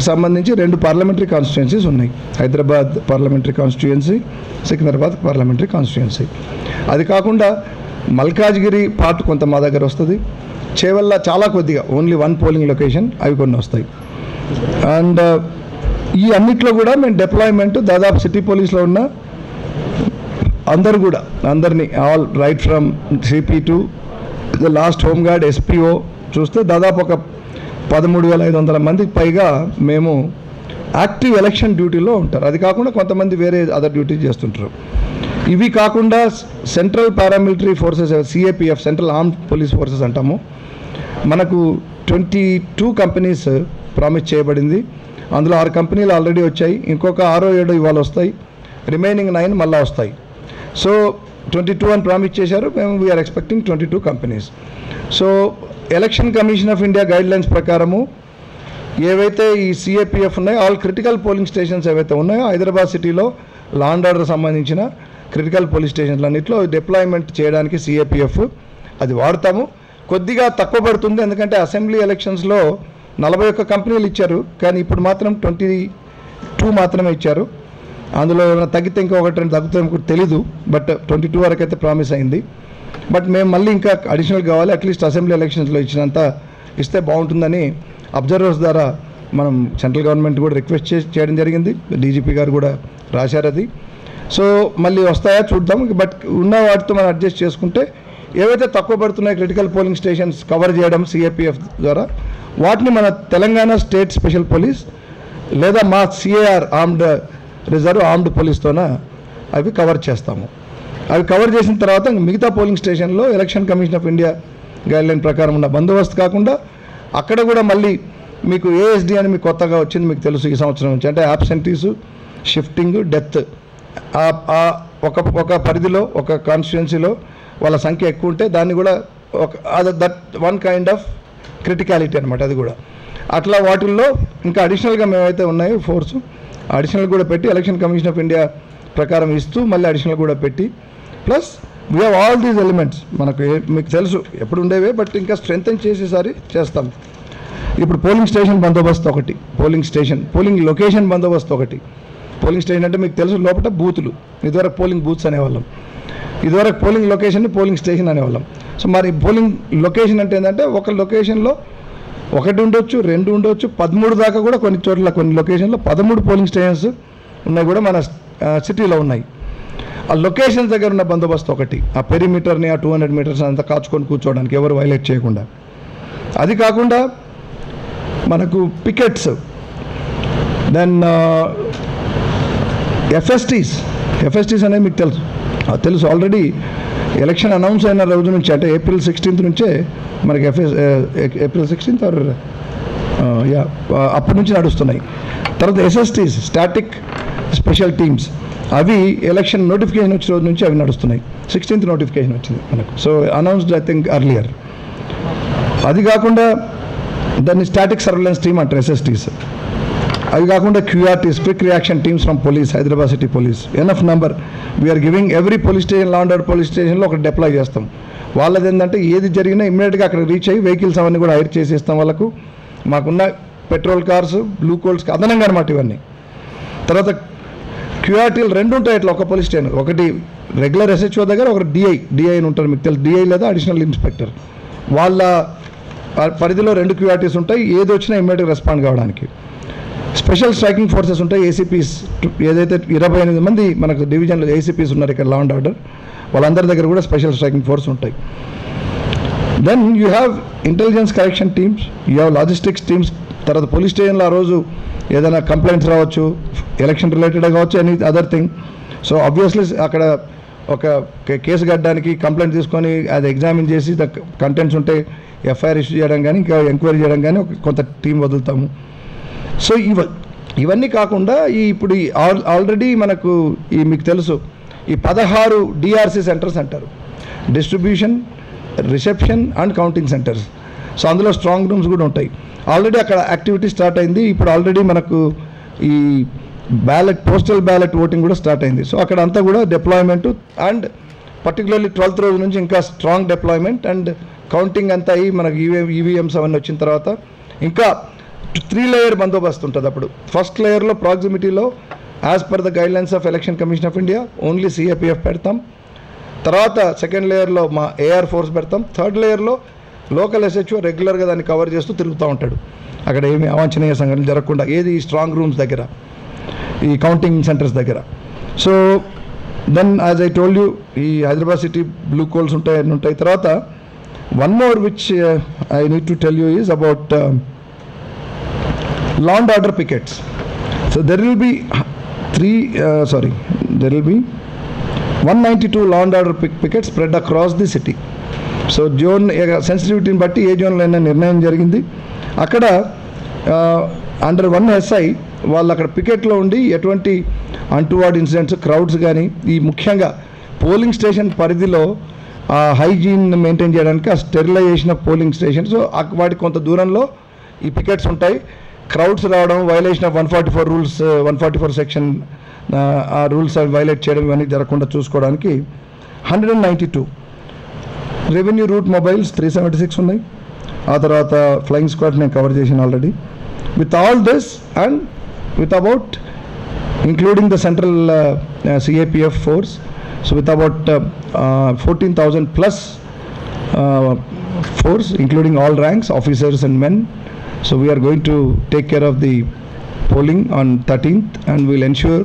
సంబంధించి 2 parliamentary constituencies ఉన్నాయి. Hyderabad parliamentary constituency, Secunderabad parliamentary constituency. అది కాకుండా మల్కాజ్గిరి పార్ట్ కొంత మా దగ్గర వస్తుంది. చేవల్ల చాలా కొద్దిగా ఓన్లీ 1 పోలింగ్ లొకేషన్, అవి కొన్ని వస్తాయి. అండ్ ఈ అన్నిట్లో కూడా మేము డిప్లాయ్మెంట్ దాదాపు సిటీ పోలీస్లో ఉన్న అందరినీ all right from CP to the last home guard SPO చూస్తే దాదాపు ఒక 13,500 మందికి పైగా మేము యాక్టివ్ ఎలక్షన్ డ్యూటీలో ఉంటారు. అది కాకుండా కొంతమంది వేరే అదర్ డ్యూటీస్ చేస్తుంటారు. ఇవి కాకుండా central paramilitary forces, CAPF, central armed police forces అంటాము, మనకు 22 కంపెనీస్ ప్రామిస్ చేయబడింది. అందులో 6 కంపెనీలు ఆల్రెడీ వచ్చాయి, ఇంకొక 6-7 ఇవాళ వస్తాయి, రిమైనింగ్ 9 మళ్ళీ వస్తాయి. సో 22 అని ప్రామిస్ చేశారు. మేము we're expecting 22 companies. So election commission of India guidelines ప్రకారము ఏవైతే ఈ సిఏపిఎఫ్ ఉన్నాయో, ఆల్ క్రిటికల్ పోలింగ్ స్టేషన్స్ ఏవైతే ఉన్నాయో హైదరాబాద్ సిటీలో లా అండ్ ఆర్డర్ సంబంధించిన క్రిటికల్ పోలీస్ స్టేషన్లు అన్నింటిలో డిప్లాయ్మెంట్ చేయడానికి సిఏపిఎఫ్ అది వాడతాము. కొద్దిగా తక్కువ పడుతుంది, ఎందుకంటే అసెంబ్లీ ఎలక్షన్స్లో 41 కంపెనీలు ఇచ్చారు, కానీ ఇప్పుడు మాత్రం 22 మాత్రమే ఇచ్చారు. అందులో తగ్గితే ఇంకొకటి 2 తగ్గుతామో తెలీదు, బట్ 22 వరకు అయితే ప్రామిస్ అయింది. బట్ మేము మళ్ళీ ఇంకా అడిషనల్ కావాలి, అట్లీస్ట్ అసెంబ్లీ ఎలక్షన్స్లో ఇచ్చినంత ఇస్తే బాగుంటుందని అబ్జర్వర్స్ ద్వారా మనం సెంట్రల్ గవర్నమెంట్ కూడా రిక్వెస్ట్ చేయడం జరిగింది. డీజీపీ గారు కూడా రాశారు అది. సో మళ్ళీ వస్తాయా చూద్దాం. బట్ ఉన్న వాటితో మనం అడ్జస్ట్ చేసుకుంటే ఏవైతే తక్కువ పడుతున్నాయో క్రిటికల్ పోలింగ్ స్టేషన్స్ కవర్ చేయడం సిఏపిఎఫ్ ద్వారా, వాటిని మన తెలంగాణ స్టేట్ స్పెషల్ పోలీస్ లేదా మా సిఏఆర్ ఆర్మ్డ్ రిజర్వ్ ఆర్మ్డ్ పోలీస్తోన అవి కవర్ చేస్తాము. అవి కవర్ చేసిన తర్వాత మిగతా పోలింగ్ స్టేషన్లో election commission of India guideline ప్రకారం ఉన్న బందోబస్తు కాకుండా అక్కడ కూడా మళ్ళీ మీకు ఏఎస్డి అని మీకు కొత్తగా వచ్చింది, మీకు తెలుసు ఈ సంవత్సరం నుంచి, అంటే యాబ్సెంటీసు, షిఫ్టింగ్, డెత్. ఒక పరిధిలో ఒక కాన్స్టిట్యుయెన్సీలో వాళ్ళ సంఖ్య ఎక్కువ ఉంటే దాన్ని కూడా that one kind of criticality అనమాట. అది కూడా అట్లా వాటిల్లో ఇంకా అడిషనల్గా మేమైతే ఉన్నాయో ఫోర్సు అడిషనల్ కూడా పెట్టి ఎలక్షన్ కమిషన్ ఆఫ్ ఇండియా ప్రకారం ఇస్తూ మళ్ళీ అడిషనల్ కూడా పెట్టి, plus we have all these elements. మనకు మీకు తెలుసు ఎప్పుడు ఉండేవే, బట్ ఇంకా స్ట్రెంగ్తన్ చేసేసారి చేస్తాం. ఇప్పుడు పోలింగ్ స్టేషన్ బందోబస్తు ఒకటి, పోలింగ్ లొకేషన్ బందోబస్తు ఒకటి. పోలింగ్ స్టేషన్ అంటే మీకు తెలుసు లోపల బూతులు, ఇదివరకు పోలింగ్ బూత్స్ అనేవాళ్ళం, ఇదివరకు పోలింగ్ లొకేషన్ని పోలింగ్ స్టేషన్ అనేవాళ్ళం. సో మరి పోలింగ్ లొకేషన్ అంటే ఏంటంటే ఒక లొకేషన్లో 1 ఉండొచ్చు, 2 ఉండొచ్చు, 13 దాకా కూడా కొన్ని చోట్ల కొన్ని లొకేషన్లో 13 పోలింగ్ స్టేషన్స్ ఉన్నాయి కూడా మన సిటీలో ఉన్నాయి. ఆ లొకేషన్స్ దగ్గర ఉన్న బందోబస్తు ఒకటి, ఆ పెరిమీటర్ని ఆ 200 మీటర్స్ అంతా కాచుకొని కూర్చోవడానికి ఎవరు వైలేట్ చేయకుండా. అది కాకుండా మనకు పికెట్స్, దెన్ ఎఫ్ఎస్టీస్ అనేవి మీకు తెలుసు ఆల్రెడీ ఎలక్షన్ అనౌన్స్ అయిన రోజు నుంచి, అంటే ఏప్రిల్ 16th నుంచే మనకి ఏప్రిల్ 16th అప్పటి నుంచి నడుస్తున్నాయి. తర్వాత ఎస్ఎస్టీస్, స్టాటిక్ స్పెషల్ టీమ్స్, అవి ఎలక్షన్ నోటిఫికేషన్ వచ్చిన రోజు నుంచి అవి నడుస్తున్నాయి. 16th నోటిఫికేషన్ వచ్చింది మనకు. So announced I think earlier. అది కాకుండా దాన్ని స్టాటిక్ సర్వేలెన్స్ టీమ్ అంటారు, ఎస్ఎస్టీస్. అవి కాకుండా QRTs, quick reaction teams from police, Hyderabad city police, enough number we're giving every police station, law and order police స్టేషన్లో ఒకటి డిప్లాయ్ చేస్తాం. వాళ్ళది ఏంటంటే ఏది జరిగినా ఇమ్మీడియట్గా అక్కడ రీచ్ అయ్యి వెహికల్స్ అవన్నీ కూడా హైర్ చేసేస్తాం వాళ్ళకు. మాకున్న పెట్రోల్ కార్స్, బ్లూ కోల్స్కి అదనంగా అనమాట ఇవన్నీ. తర్వాత క్యూఆర్టీలు 2 ఉంటాయి ఇట్లా ఒక పోలీస్ స్టేషన్, ఒకటి రెగ్యులర్ ఎస్హెచ్ఓ దగ్గర, ఒకటి డిఐ అని ఉంటారు, మీకు తెలుసు, డిఐ లేదా అడిషనల్ ఇన్స్పెక్టర్. వాళ్ళ పరిధిలో 2 క్యూఆర్టీస్ ఉంటాయి, ఏది వచ్చినా ఇమ్మీడియట్గా రెస్పాండ్ కావడానికి. స్పెషల్ స్ట్రైకింగ్ ఫోర్సెస్ ఉంటాయి, ఏసీపీస్, ఏదైతే 28 మంది మనకు డివిజన్లో ఏసీపీస్ ఉన్నారు ఇక్కడ లా అండ్ ఆర్డర్, వాళ్ళందరి దగ్గర కూడా స్పెషల్ స్ట్రైకింగ్ ఫోర్స్ ఉంటాయి. Then you have intelligence collection teams, you have logistics teams. తర్వాత పోలీస్ స్టేషన్లో ఆ రోజు ఏదైనా కంప్లైంట్స్ రావచ్చు, ఎలక్షన్ రిలేటెడ్ కావచ్చు, any other thing. So obviously అక్కడ ఒక కేసు కట్టడానికి కంప్లైంట్ తీసుకొని అది ఎగ్జామిన్ చేసి ద కంటెంట్స్ ఉంటే ఎఫ్ఐఆర్ ఇష్యూ చేయడం కానీ ఇంకా ఎంక్వైరీ చేయడం కానీ కొంత టీం వదులుతాము. సో ఇవన్నీ కాకుండా ఇప్పుడు ఆల్రెడీ మనకు మీకు తెలుసు ఈ 16 డిఆర్సీ సెంటర్స్ అంటారు. Distribution, reception and counting centres. So అందులో స్ట్రాంగ్ రూమ్స్ కూడా ఉంటాయి. ఆల్రెడీ అక్కడ యాక్టివిటీ స్టార్ట్ అయింది. ఇప్పుడు ఆల్రెడీ మనకు ఈ పోస్టల్ బ్యాలెట్ ఓటింగ్ కూడా స్టార్ట్ అయింది. సో అక్కడ అంతా కూడా డిప్లాయ్మెంట్ అండ్ పర్టికులర్లీ 12th రోజు నుంచి ఇంకా స్ట్రాంగ్ డిప్లాయ్మెంట్ అండ్ కౌంటింగ్ అంతా అయ్యి మనకు ఈవీఎంస్ అవన్నీ వచ్చిన తర్వాత ఇంకా 3 లేయర్ బందోబస్తు ఉంటుంది. అప్పుడు ఫస్ట్ లేయర్లో ప్రాక్సిమిటీలో as per the guidelines of election commission of India only CAPF పెడతాం. తర్వాత సెకండ్ లేయర్లో మా ఏఆర్ ఫోర్స్ పెడతాం. థర్డ్ లేయర్లో లోకల్ ఎస్హెచ్ఓ రెగ్యులర్గా దాన్ని కవర్ చేస్తూ తిరుగుతూ ఉంటాడు. అక్కడ ఏమి అవాంఛనీయ సంఘటనలు జరగకుండా, ఏది ఈ స్ట్రాంగ్ రూమ్స్ దగ్గర, ఈ కౌంటింగ్ సెంటర్స్ దగ్గర. So then as I told you, ఈ హైదరాబాద్ సిటీ బ్లూ కోల్స్ ఉంటాయి. తర్వాత one more which I need to tell you is about law and order pickets. So there will be 192 law and order pickets spread across the city. So zone సెన్సిటివిటీని బట్టి ఏ జోన్లో అయినా నిర్ణయం జరిగింది. అక్కడ అండర్ 1 SI వాళ్ళు అక్కడ పికెట్లో ఉండి ఎటువంటి అంటువార్డ్ ఇన్సిడెంట్స్, క్రౌడ్స్ కానీ, ఈ ముఖ్యంగా పోలింగ్ స్టేషన్ పరిధిలో హైజీన్ మెయింటైన్ చేయడానికి ఆ sterilisation of polling station. So వాటికి కొంత దూరంలో ఈ పికెట్స్ ఉంటాయి. క్రౌడ్స్ రావడం, వైలేషన్ ఆఫ్ 144 రూల్స్, 144 సెక్షన్ ఆ రూల్స్ అవి వైలేట్ చేయడం ఇవన్నీ జరగకుండా చూసుకోవడానికి 192 రెవెన్యూ రూట్ మొబైల్స్ 376 ఉన్నాయి. ఆ తర్వాత ఫ్లయింగ్ స్క్వాడ్ నేను కవర్ చేసిన already. With all this and with about including the central CAPF force, so with about 14,000 plus force including all ranks, officers and men. So we are going to take care of the polling on 13th and we'll ensure